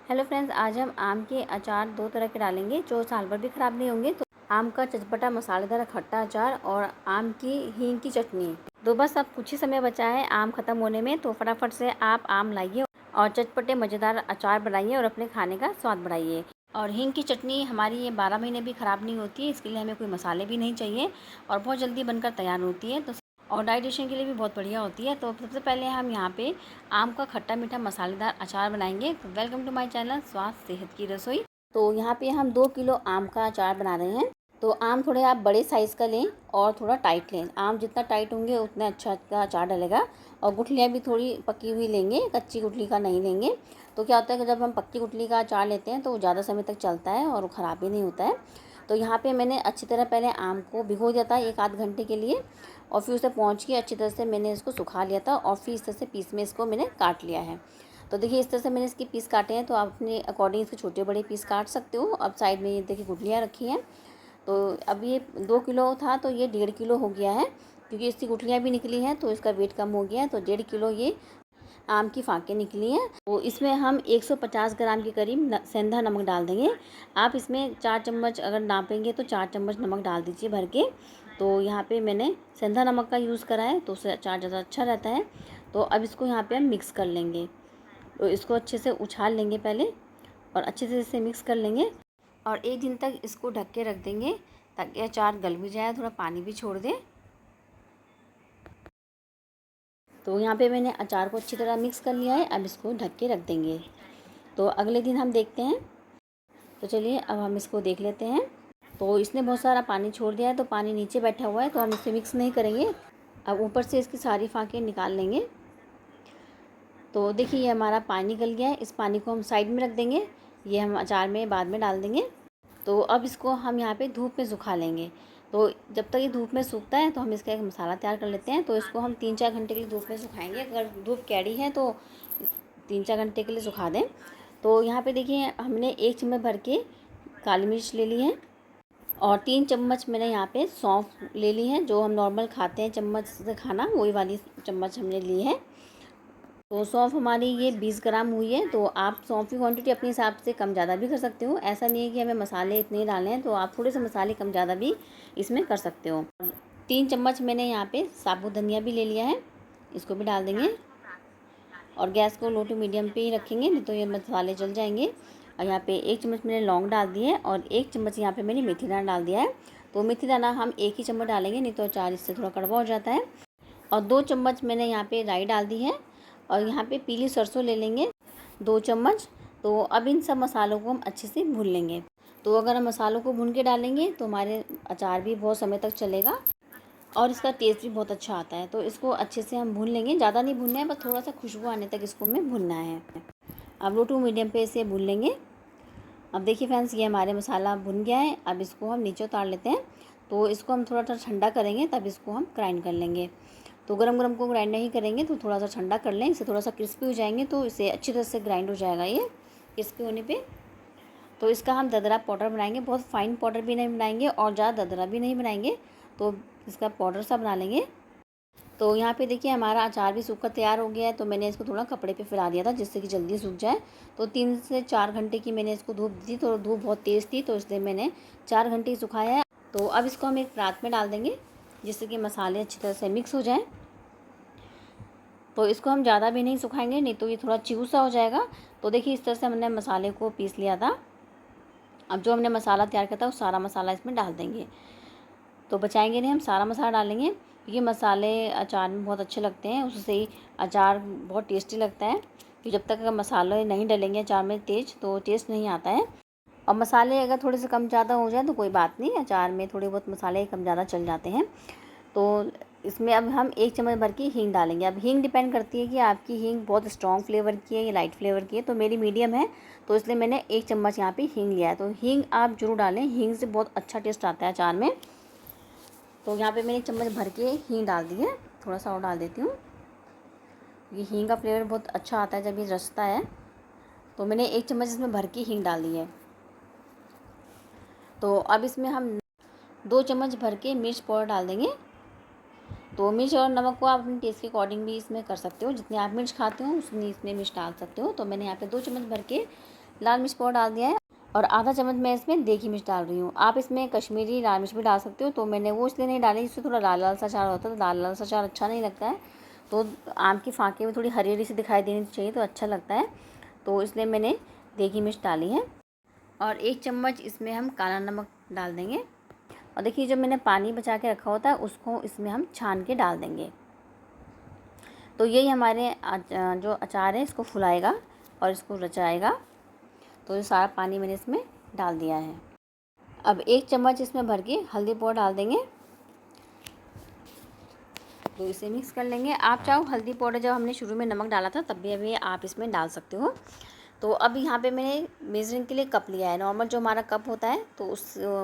Hello friends, आज हम आम के अचार दो तरह के डालेंगे जो साल भर भी ख़राब नहीं होंगे। तो आम का चटपटा मसालेदार खट्टा अचार और आम की हींग की चटनी। तो बस अब कुछ ही समय बचा है आम ख़त्म होने में, तो फटाफट से आप आम लाइए और चटपटे मज़ेदार अचार बनाइए और अपने खाने का स्वाद बढ़ाइए। और हींग की चटनी हमारी ये 12 महीने भी ख़राब नहीं होती है। इसके लिए हमें कोई मसाले भी नहीं चाहिए और बहुत जल्दी बनकर तैयार होती है। तो और डाइजेशन के लिए भी बहुत बढ़िया होती है। तो सबसे पहले हम यहाँ पे आम का खट्टा मीठा मसालेदार अचार बनाएंगे। तो वेलकम टू माय चैनल स्वास्थ्य सेहत की रसोई। तो यहाँ पे हम 2 किलो आम का अचार बना रहे हैं। तो आम थोड़े आप बड़े साइज़ का लें और थोड़ा टाइट लें। आम जितना टाइट होंगे उतना अच्छा का अचार डलेगा। और गुठलियाँ भी थोड़ी पकी हुई लेंगे, कच्ची गुठली का नहीं लेंगे। तो क्या होता है कि जब हम पक्की गुठली का अचार लेते हैं तो वो ज़्यादा समय तक चलता है और ख़राब भी नहीं होता है। तो यहाँ पे मैंने अच्छी तरह पहले आम को भिगो दिया था 1 आध घंटे के लिए, और फिर उसे पोंछ के अच्छी तरह से मैंने इसको सुखा लिया था और फिर इस तरह से पीस में इसको मैंने काट लिया है। तो देखिए इस तरह से मैंने इसके पीस काटे हैं। तो आप अपने अकॉर्डिंग इसके छोटे बड़े पीस काट सकते हो। अब साइड में ये देखिए गुठलियाँ रखी हैं। तो अब ये 2 किलो था तो ये 1.5 किलो हो गया है, क्योंकि इसकी गुठलियाँ भी निकली हैं तो इसका वेट कम हो गया है। तो 1.5 किलो ये आम की फाँकें निकली हैं। तो इसमें हम 150 ग्राम के करीब सेंधा नमक डाल देंगे। आप इसमें 4 चम्मच अगर नापेंगे तो 4 चम्मच नमक डाल दीजिए भर के। तो यहाँ पे मैंने सेंधा नमक का यूज़ करा है तो उससे अचार ज़्यादा अच्छा रहता है। तो अब इसको यहाँ पे हम मिक्स कर लेंगे। तो इसको अच्छे से उछाल लेंगे पहले और अच्छे से इसे मिक्स कर लेंगे और 1 दिन तक इसको ढक के रख देंगे ताकि अचार गल भी जाए, थोड़ा पानी भी छोड़ दे। तो यहाँ पे मैंने अचार को अच्छी तरह मिक्स कर लिया है। अब इसको ढक के रख देंगे। तो अगले दिन हम देखते हैं। तो चलिए अब हम इसको देख लेते हैं। तो इसने बहुत सारा पानी छोड़ दिया है, तो पानी नीचे बैठा हुआ है तो हम इसे मिक्स नहीं करेंगे। अब ऊपर से इसकी सारी फाँकें निकाल लेंगे। तो देखिए ये हमारा पानी गल गया है। इस पानी को हम साइड में रख देंगे, ये हम अचार में बाद में डाल देंगे। तो अब इसको हम यहाँ पे धूप में सुखा लेंगे। तो जब तक ये धूप में सूखता है तो हम इसका एक मसाला तैयार कर लेते हैं। तो इसको हम 3-4 घंटे के लिए धूप में सुखाएंगे। अगर धूप कैड़ी है तो 3-4 घंटे के लिए सुखा दें। तो यहाँ पे देखिए हमने 1 चम्मच भर के काली मिर्च ले ली है और 3 चम्मच मैंने यहाँ पे सौंफ ले ली है, जो हम नॉर्मल खाते हैं चम्मच से खाना, वही वाली चम्मच हमने ली है। तो सौंफ हमारी ये 20 ग्राम हुई है। तो आप सौंफ की क्वांटिटी अपने हिसाब से कम ज़्यादा भी कर सकते हो। ऐसा नहीं है कि हमें मसाले इतने ही डालने हैं, तो आप थोड़े से मसाले कम ज़्यादा भी इसमें कर सकते हो। 3 चम्मच मैंने यहाँ पे साबुत धनिया भी ले लिया है, इसको भी डाल देंगे और गैस को लो टू मीडियम पे ही रखेंगे, नहीं तो ये मसाले जल जाएंगे। और यहाँ पे 1 चम्मच मैंने लौंग डाल दी है और 1 चम्मच यहाँ पे मैंने मेथी दाना डाल दिया है। तो मेथी दाना हम 1 ही चम्मच डालेंगे, नहीं तो अचार इससे थोड़ा कड़वा हो जाता है। और 2 चम्मच मैंने यहाँ पे राई डाल दी है और यहाँ पे पीली सरसों ले लेंगे 2 चम्मच। तो अब इन सब मसालों को हम अच्छे से भून लेंगे। तो अगर हम मसालों को भून के डालेंगे तो हमारे अचार भी बहुत समय तक चलेगा और इसका टेस्ट भी बहुत अच्छा आता है। तो इसको अच्छे से हम भून लेंगे, ज़्यादा नहीं भूनना है, बस थोड़ा सा खुशबू आने तक इसको हमें भूनना है। अब लो टू मीडियम पे इसे भून लेंगे। अब देखिए फ्रेंड्स ये हमारे मसाला भुन गया है। अब इसको हम नीचे उतार लेते हैं। तो इसको हम थोड़ा सा ठंडा करेंगे, तब इसको हम ग्राइंड कर लेंगे। तो गरम गरम को ग्राइंड नहीं करेंगे, तो थोड़ा सा ठंडा कर लें, इसे थोड़ा सा क्रिस्पी हो जाएंगे तो इसे अच्छी तरह से ग्राइंड हो जाएगा ये क्रिस्पी होने पे। तो इसका हम ददरा पाउडर बनाएंगे, बहुत फाइन पाउडर भी नहीं बनाएंगे और ज़्यादा ददरा भी नहीं बनाएंगे, तो इसका पाउडर सा बना लेंगे। तो यहाँ पे देखिए हमारा अचार भी सूख कर तैयार हो गया है। तो मैंने इसको थोड़ा कपड़े पे फैला दिया था जिससे कि जल्दी सूख जाए। तो 3 से 4 घंटे की मैंने इसको धूप दी थी, तो धूप बहुत तेज़ थी तो इसलिए मैंने 4 घंटे ही सुखाया है। तो अब इसको हम एक परात में डाल देंगे जिससे कि मसाले अच्छी तरह से मिक्स हो जाएँ। तो इसको हम ज़्यादा भी नहीं सुखाएंगे, नहीं तो ये थोड़ा च्यू सा हो जाएगा। तो देखिए इस तरह से हमने मसाले को पीस लिया था। अब जो हमने मसाला तैयार किया था वो सारा मसाला इसमें डाल देंगे। तो बचाएंगे नहीं, हम सारा मसाला डालेंगे क्योंकि मसाले अचार में बहुत अच्छे लगते हैं, उससे ही अचार बहुत टेस्टी लगता है। कि जब तक अगर मसाले नहीं डलेंगे अचार में तेज़ तो टेस्ट नहीं आता है। और मसाले अगर थोड़े से कम ज़्यादा हो जाए तो कोई बात नहीं, अचार में थोड़े बहुत मसाले कम ज़्यादा चल जाते हैं। तो इसमें अब हम 1 चम्मच भर की हींग डालेंगे। अब हींग डिपेंड करती है कि आपकी हींग बहुत स्ट्रॉन्ग फ्लेवर की है या लाइट फ्लेवर की है। तो मेरी मीडियम है तो इसलिए मैंने 1 चम्मच यहाँ पे हींग लिया है। तो हींग आप जरूर डालें, हींग से बहुत अच्छा टेस्ट आता है अचार में। तो यहाँ पे मैंने 1 चम्मच भर के हींग डाल दी है, थोड़ा सा और डाल देती हूँ। ये हींग का फ्लेवर बहुत अच्छा आता है जब ये रसता है। तो मैंने 1 चम्मच इसमें भर के हींग डाल दी है। तो अब इसमें हम 2 चम्मच भर के मिर्च पाउडर डाल देंगे। तो मिर्च और नमक को आप अपने टेस्ट के अकॉर्डिंग भी इसमें कर सकते हो, जितने आप मिर्च खाते हो उतनी इसमें मिर्च डाल सकते हो। तो मैंने यहाँ पे 2 चम्मच भर के लाल मिर्च पाउडर डाल दिया है और आधा चम्मच मैं इसमें देगी मिर्च डाल रही हूँ। आप इसमें कश्मीरी लाल मिर्च भी डाल सकते हो, तो मैंने वो इसलिए नहीं डाली, इससे थोड़ा लाल लाल सा अचार होता है, तो लाल लाल सा अचार अच्छा नहीं लगता है। तो आम की फाँके में थोड़ी हरी हरी सी दिखाई देनी चाहिए तो अच्छा लगता है, तो इसलिए मैंने देगी मिर्च डाली है। और 1 चम्मच इसमें हम काला नमक डाल देंगे। और देखिए जो मैंने पानी बचा के रखा होता है उसको इसमें हम छान के डाल देंगे। तो यही हमारे जो अचार है इसको फुलाएगा और इसको रचाएगा। तो ये सारा पानी मैंने इसमें डाल दिया है। अब 1 चम्मच इसमें भर के हल्दी पाउडर डाल देंगे, तो इसे मिक्स कर लेंगे। आप चाहो हल्दी पाउडर जब हमने शुरू में नमक डाला था तब भी अभी आप इसमें डाल सकते हो। तो अब यहाँ पे मैंने मेजरिंग के लिए कप लिया है, नॉर्मल जो हमारा कप होता है तो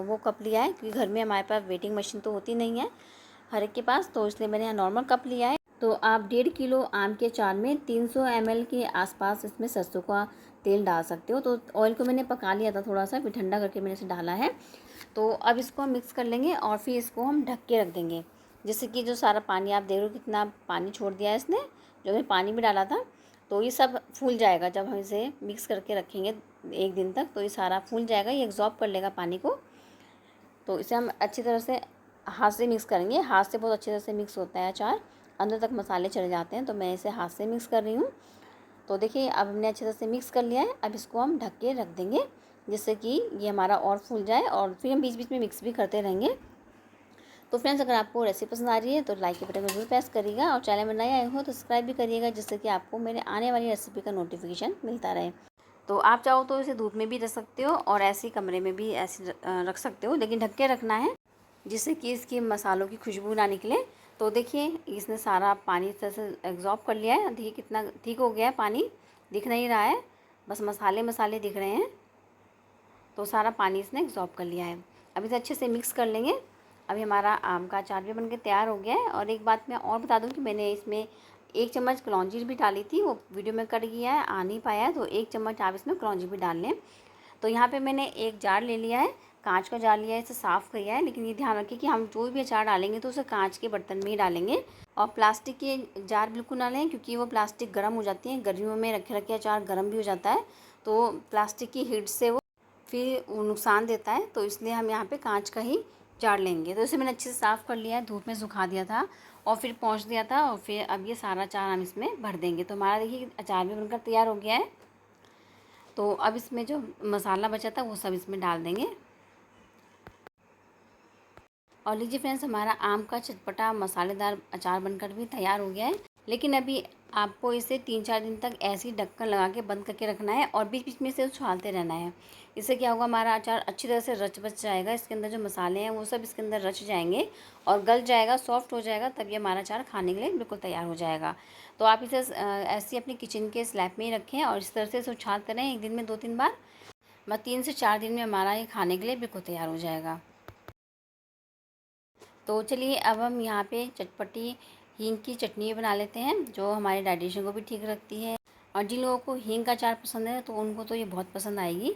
वो कप लिया है, क्योंकि घर में हमारे पास वेटिंग मशीन तो होती नहीं है हर एक के पास, तो इसलिए मैंने यहाँ नॉर्मल कप लिया है। तो आप 1.5 किलो आम के अचार में 300 ml के आसपास इसमें सरसों का तेल डाल सकते हो। तो ऑयल को मैंने पका लिया था थोड़ा सा, फिर ठंडा करके मैंने इसे डाला है। तो अब इसको हम मिक्स कर लेंगे और फिर इसको हम ढक के रख देंगे, जिससे कि जो सारा पानी आप देख रहे हो कितना पानी छोड़ दिया है इसने, जो मैं पानी भी डाला था, तो ये सब फूल जाएगा जब हम इसे मिक्स करके रखेंगे 1 दिन तक, तो ये सारा फूल जाएगा, ये एब्जॉर्ब कर लेगा पानी को। तो इसे हम अच्छी तरह से हाथ से मिक्स करेंगे, हाथ से बहुत अच्छी तरह से मिक्स होता है अचार, अंदर तक मसाले चले जाते हैं, तो मैं इसे हाथ से मिक्स कर रही हूँ। तो देखिए अब हमने अच्छी तरह से मिक्स कर लिया है। अब इसको हम ढक के रख देंगे, जिससे कि ये हमारा और फूल जाए, और फिर हम बीच बीच में मिक्स भी करते रहेंगे। तो फ्रेंड्स, अगर आपको रेसिपी पसंद आ रही है तो लाइक के बटन को जरूर प्रेस करिएगा, और चैनल में नए आए हो तो सब्सक्राइब भी करिएगा, जिससे कि आपको मेरे आने वाली रेसिपी का नोटिफिकेशन मिलता रहे। तो आप चाहो तो इसे धूप में भी रख सकते हो और ऐसे ही कमरे में भी ऐसे रख सकते हो, लेकिन ढक के रखना है, जिससे कि इसकी मसालों की खुशबू ना निकले। तो देखिए इसने सारा पानी इस तरह से एब्जॉर्ब कर लिया है। देखिए कितना ठीक हो गया है, पानी दिख नहीं रहा है, बस मसाले मसाले दिख रहे हैं। तो सारा पानी इसने एब्जॉर्ब कर लिया है। अब इसे अच्छे से मिक्स कर लेंगे। अभी हमारा आम का अचार भी बनके तैयार हो गया है। और एक बात मैं और बता दूं कि मैंने इसमें 1 चम्मच कलौंजी भी डाली थी, वो वीडियो में कट गया है, आ नहीं पाया है, तो 1 चम्मच आप इसमें कलौंजी भी डाल लें। तो यहाँ पे मैंने एक जार ले लिया है, कांच का जार लिया है, इसे साफ़ किया है, लेकिन ये ध्यान रखिए कि हम जो भी अचार डालेंगे तो उसे कांच के बर्तन में ही डालेंगे, और प्लास्टिक के जार बिल्कुल ना लें, क्योंकि वो प्लास्टिक गर्म हो जाती है, गर्मियों में रखे रखे अचार गर्म भी हो जाता है, तो प्लास्टिक की हीट से वो फिर नुकसान देता है। तो इसलिए हम यहाँ पे कांच का ही जार लेंगे। तो इसे मैंने अच्छे से साफ़ कर लिया है, धूप में सुखा दिया था और फिर पोंछ दिया था, और फिर अब ये सारा अचार हम इसमें भर देंगे। तो हमारा देखिए अचार भी बनकर तैयार हो गया है। तो अब इसमें जो मसाला बचा था वो सब इसमें डाल देंगे। और लीजिए फ्रेंड्स, हमारा आम का चटपटा मसालेदार अचार बनकर भी तैयार हो गया है। लेकिन अभी आपको इसे 3-4 दिन तक ऐसे ही ढक्कन लगा के बंद करके रखना है, और बीच बीच में इसे उछालते रहना है। इससे क्या होगा, हमारा अचार अच्छी तरह से रच बच जाएगा, इसके अंदर जो मसाले हैं वो सब इसके अंदर रच जाएंगे और गल जाएगा, सॉफ्ट हो जाएगा, तब ये हमारा अचार खाने के लिए बिल्कुल तैयार हो जाएगा। तो आप इसे ऐसे अपनी किचन के स्लैब में ही रखें और इस तरह से इसे उछालते रहें, 1 दिन में 2-3 बार, बस 3 से 4 दिन में हमारा ये खाने के लिए बिल्कुल तैयार हो जाएगा। तो चलिए अब हम यहाँ पे चटपटी हींग की चटनी बना लेते हैं, जो हमारे डाइजेशन को भी ठीक रखती है। और जिन लोगों को हींग का अचार पसंद है तो उनको तो ये बहुत पसंद आएगी।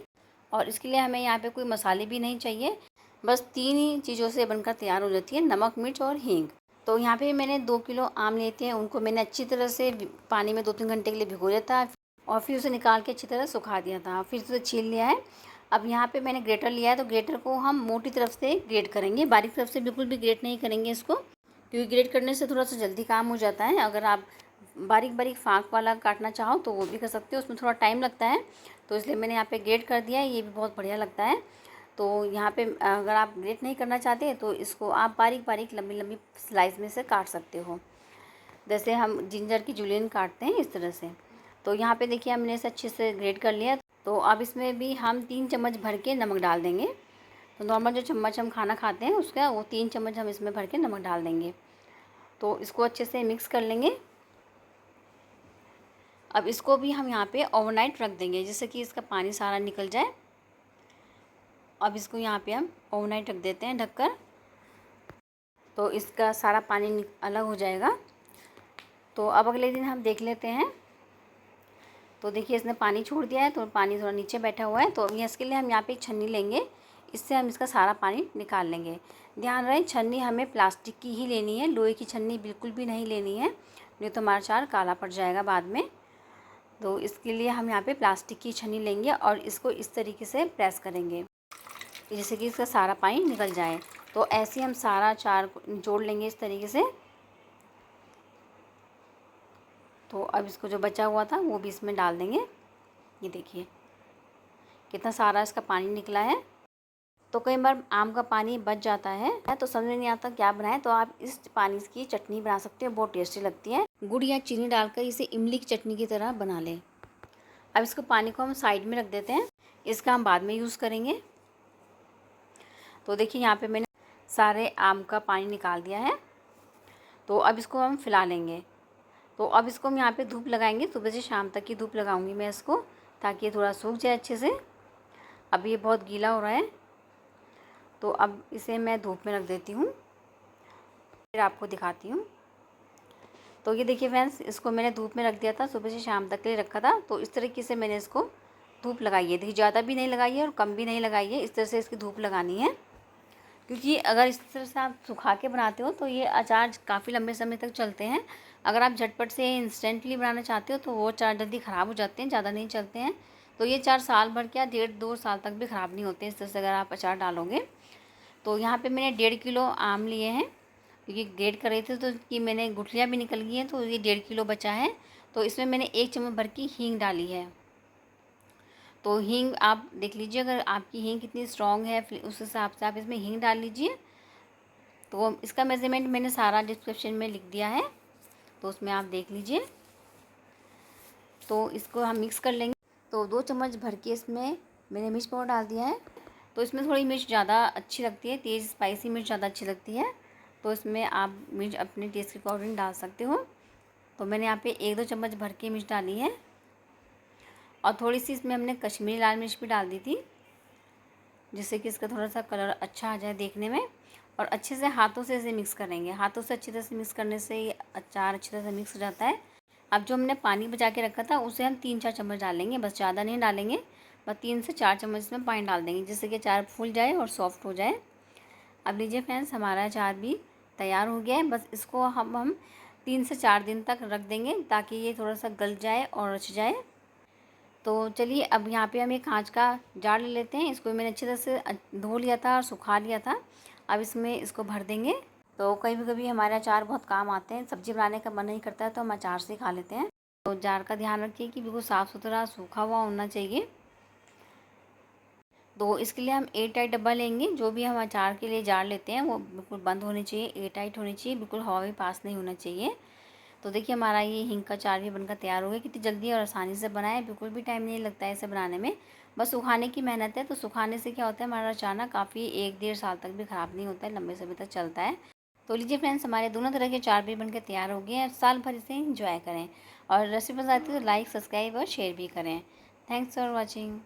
और इसके लिए हमें यहाँ पे कोई मसाले भी नहीं चाहिए, बस 3 ही चीज़ों से बनकर तैयार हो जाती है, नमक, मिर्च और हींग। तो यहाँ पे मैंने 2 किलो आम लिए थे, उनको मैंने अच्छी तरह से पानी में 2-3 घंटे के लिए भिगो दिया था, और फिर उसे निकाल के अच्छी तरह सुखा दिया था, फिर उसे छील लिया है। अब यहाँ पे मैंने ग्रेटर लिया है, तो ग्रेटर को हम मोटी तरफ से ग्रेट करेंगे, बारीक तरफ से बिल्कुल भी ग्रेट नहीं करेंगे इसको, क्योंकि ग्रेट करने से थोड़ा सा जल्दी काम हो जाता है। अगर आप बारीक बारीक फाँक वाला काटना चाहो तो वो भी कर सकते हो, उसमें थोड़ा टाइम लगता है, तो इसलिए मैंने यहाँ पे ग्रेट कर दिया है, ये भी बहुत बढ़िया लगता है। तो यहाँ पे अगर आप ग्रेट नहीं करना चाहते तो इसको आप बारीक बारीक लंबी लंबी स्लाइस में से काट सकते हो, जैसे हम जिंजर की जुलियन काटते हैं इस तरह से। तो यहाँ पे देखिए हमने इसे अच्छे से ग्रेट कर लिया। तो अब इसमें भी हम 3 चम्मच भर के नमक डाल देंगे। तो नॉर्मल जो चम्मच हम खाना खाते हैं उसका, वो 3 चम्मच हम इसमें भर के नमक डाल देंगे। तो इसको अच्छे से मिक्स कर लेंगे। अब इसको भी हम यहाँ पे ओवरनाइट रख देंगे, जिससे कि इसका पानी सारा निकल जाए। अब इसको यहाँ पे हम ओवरनाइट रख देते हैं ढककर, तो इसका सारा पानी अलग हो जाएगा। तो अब अगले दिन हम देख लेते हैं। तो देखिए इसने पानी छोड़ दिया है, तो पानी थोड़ा नीचे बैठा हुआ है। तो अब इसके लिए हम यहाँ पे एक छन्नी लेंगे, इससे हम इसका सारा पानी निकाल लेंगे। ध्यान रहे छन्नी हमें प्लास्टिक की ही लेनी है, लोहे की छन्नी बिल्कुल भी नहीं लेनी है, नहीं तो हमारा अचार काला पड़ जाएगा बाद में। तो इसके लिए हम यहाँ पे प्लास्टिक की छन्नी लेंगे और इसको इस तरीके से प्रेस करेंगे जिससे कि इसका सारा पानी निकल जाए। तो ऐसे हम सारा अचार जोड़ लेंगे इस तरीके से। तो अब इसको जो बचा हुआ था वो भी इसमें डाल देंगे। ये देखिए कितना सारा इसका पानी निकला है। तो कई बार आम का पानी बच जाता है तो समझ में नहीं आता क्या बनाएं, तो आप इस पानी की चटनी बना सकते हो, बहुत टेस्टी लगती है। गुड़ या चीनी डालकर इसे इमली की चटनी की तरह बना लें। अब इसको पानी को हम साइड में रख देते हैं, इसका हम बाद में यूज़ करेंगे। तो देखिए यहाँ पे मैंने सारे आम का पानी निकाल दिया है। तो अब इसको हम फैला लेंगे। तो अब इसको हम यहाँ पे धूप लगाएंगे, सुबह से शाम तक की धूप लगाऊंगी मैं इसको, ताकि ये थोड़ा सूख जाए अच्छे से। अब ये बहुत गीला हो रहा है, तो अब इसे मैं धूप में रख देती हूँ, फिर आपको दिखाती हूँ। तो ये देखिए फ्रेंड्स, इसको मैंने धूप में रख दिया था, सुबह से शाम तक के लिए रखा था। तो इस तरीके से मैंने इसको धूप लगाई है। देखिए ज़्यादा भी नहीं लगाई है और कम भी नहीं लगाई है, इस तरह से इसकी धूप लगानी है। क्योंकि अगर इस तरह से आप सुखा के बनाते हो तो ये अचार काफ़ी लंबे समय तक चलते हैं। अगर आप झटपट से इंस्टेंटली बनाना चाहते हो तो वो अचार जल्दी ख़राब हो जाते हैं, ज़्यादा नहीं चलते हैं। तो ये अचार साल भर क्या 1.5-2 साल तक भी ख़राब नहीं होते इस तरह से अगर आप अचार डालोगे। तो यहाँ पे मैंने 1.5 किलो आम लिए हैं, क्योंकि ग्रेट कर रहे थे तो इसकी मैंने गुठलियाँ भी निकल गई हैं, तो ये 1.5 किलो बचा है। तो इसमें मैंने 1 चम्मच भर की हींग डाली है। तो हींग आप देख लीजिए, अगर आपकी हींग कितनी स्ट्रॉन्ग है फिर उस हिसाब से आप इसमें हींग डाल लीजिए। तो इसका मेज़रमेंट मैंने सारा डिस्क्रिप्शन में लिख दिया है, तो उसमें आप देख लीजिए। तो इसको हम मिक्स कर लेंगे। तो 2 चम्मच भर के इसमें मैंने मिर्च पाउडर डाल दिया है। तो इसमें थोड़ी मिर्च ज़्यादा अच्छी लगती है, तेज़ स्पाइसी मिर्च ज़्यादा अच्छी लगती है। तो इसमें आप मिर्च अपने टेस्ट के अकॉर्डिंग डाल सकते हो। तो मैंने यहाँ पे 1-2 चम्मच भर के मिर्च डाली है, और थोड़ी सी इसमें हमने कश्मीरी लाल मिर्च भी डाल दी थी, जिससे कि इसका थोड़ा सा कलर अच्छा आ जाए देखने में। और अच्छे से हाथों से इसे मिक्स करेंगे। हाथों से अच्छी तरह से मिक्स करने से ये अचार अच्छी तरह से मिक्स हो जाता है। अब जो हमने पानी बचा के रखा था उसे हम 3-4 चम्मच डालेंगे, बस ज़्यादा नहीं डालेंगे, बस 3 से 4 चम्मच इसमें पानी डाल देंगे, जिससे कि अचार फूल जाए और सॉफ्ट हो जाए। अब लीजिए फ्रेंड्स, हमारा अचार भी तैयार हो गया है। बस इसको हम 3 से 4 दिन तक रख देंगे, ताकि ये थोड़ा सा गल जाए और रच जाए। तो चलिए अब यहाँ पे हम एक कांच का जार ले लेते हैं। इसको मैंने अच्छी तरह से धो लिया था और सुखा लिया था। अब इसमें इसको भर देंगे। तो कभी कभी हमारे अचार बहुत काम आते हैं, सब्ज़ी बनाने का मन नहीं करता है तो हम अचार से खा लेते हैं। तो जार का ध्यान रखिए कि बिल्कुल साफ़ सुथरा सूखा हुआ होना चाहिए। तो इसके लिए हम एयर टाइट डब्बा लेंगे। जो भी हम अचार के लिए जार लेते हैं वो बिल्कुल बंद होनी चाहिए, एयर टाइट होनी चाहिए, बिल्कुल हवा भी पास नहीं होना चाहिए। तो देखिए हमारा ये हींग का अचार भी बनकर तैयार हो गया। कितनी जल्दी और आसानी से बनाए, बिल्कुल भी टाइम नहीं लगता है इसे बनाने में, बस सुखाने की मेहनत है। तो सुखाने से क्या होता है, हमारा अचार ना काफ़ी 1-1.5 साल तक भी ख़राब नहीं होता है, लंबे समय तक चलता है। तो लीजिए फ्रेंड्स, हमारे दोनों तरह के अचार भी बनकर तैयार हो गए हैं। साल भर इसे इंजॉय करें, और रेसिपी पसंद आती है तो लाइक, सब्सक्राइब और शेयर भी करें। Thanks for watching.